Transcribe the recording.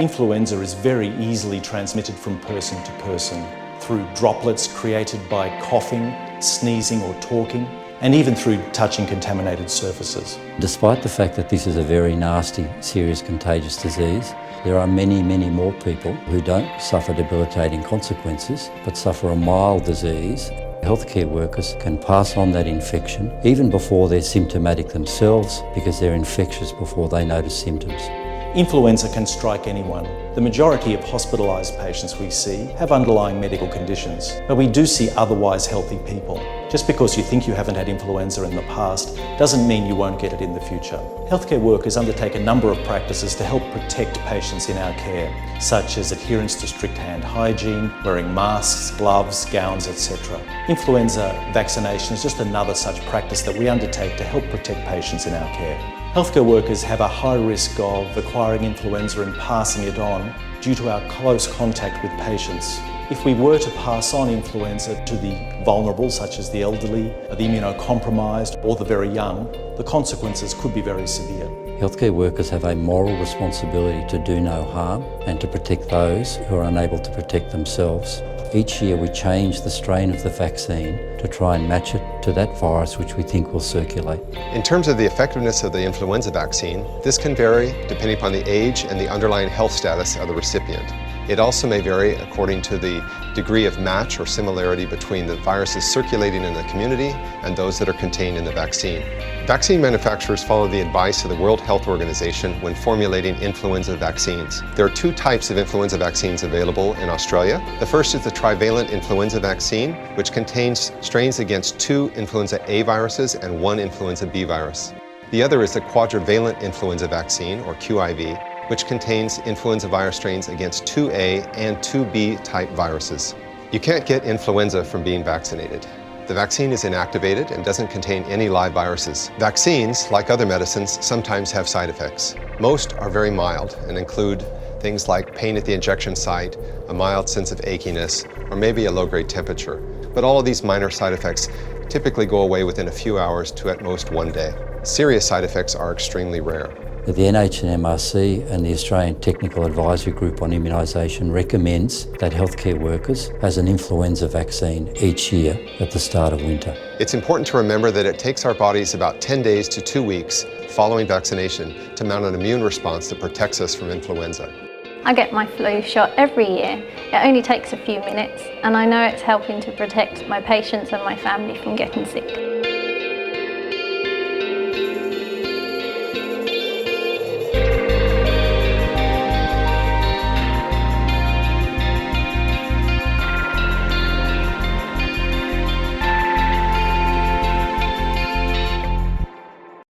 Influenza is very easily transmitted from person to person through droplets created by coughing, sneezing or talking, and even through touching contaminated surfaces. Despite the fact that this is a very nasty, serious contagious disease, there are many, many more people who don't suffer debilitating consequences but suffer a mild disease. Healthcare workers can pass on that infection even before they're symptomatic themselves because they're infectious before they notice symptoms. Influenza can strike anyone. The majority of hospitalised patients we see have underlying medical conditions, but we do see otherwise healthy people. Just because you think you haven't had influenza in the past doesn't mean you won't get it in the future. Healthcare workers undertake a number of practices to help protect patients in our care, such as adherence to strict hand hygiene, wearing masks, gloves, gowns, etc. Influenza vaccination is just another such practice that we undertake to help protect patients in our care. Healthcare workers have a high risk of acquiring influenza and passing it on due to our close contact with patients. If we were to pass on influenza to the vulnerable, such as the elderly, the immunocompromised or the very young, the consequences could be very severe. Healthcare workers have a moral responsibility to do no harm and to protect those who are unable to protect themselves. Each year we change the strain of the vaccine to try and match it to that virus which we think will circulate. In terms of the effectiveness of the influenza vaccine, this can vary depending upon the age and the underlying health status of the recipient. It also may vary according to the degree of match or similarity between the viruses circulating in the community and those that are contained in the vaccine. Vaccine manufacturers follow the advice of the World Health Organization when formulating influenza vaccines. There are two types of influenza vaccines available in Australia. The first is the trivalent influenza vaccine, which contains strains against 2 influenza A viruses and 1 influenza B virus. The other is the quadrivalent influenza vaccine, or QIV, which contains influenza virus strains against 2A and 2B type viruses. You can't get influenza from being vaccinated. The vaccine is inactivated and doesn't contain any live viruses. Vaccines, like other medicines, sometimes have side effects. Most are very mild and include things like pain at the injection site, a mild sense of achiness, or maybe a low-grade temperature. But all of these minor side effects typically go away within a few hours to at most 1 day. Serious side effects are extremely rare. The NHMRC and the Australian Technical Advisory Group on Immunisation recommends that healthcare workers has an influenza vaccine each year at the start of winter. It's important to remember that it takes our bodies about 10 days to 2 weeks following vaccination to mount an immune response that protects us from influenza. I get my flu shot every year. It only takes a few minutes, and I know it's helping to protect my patients and my family from getting sick.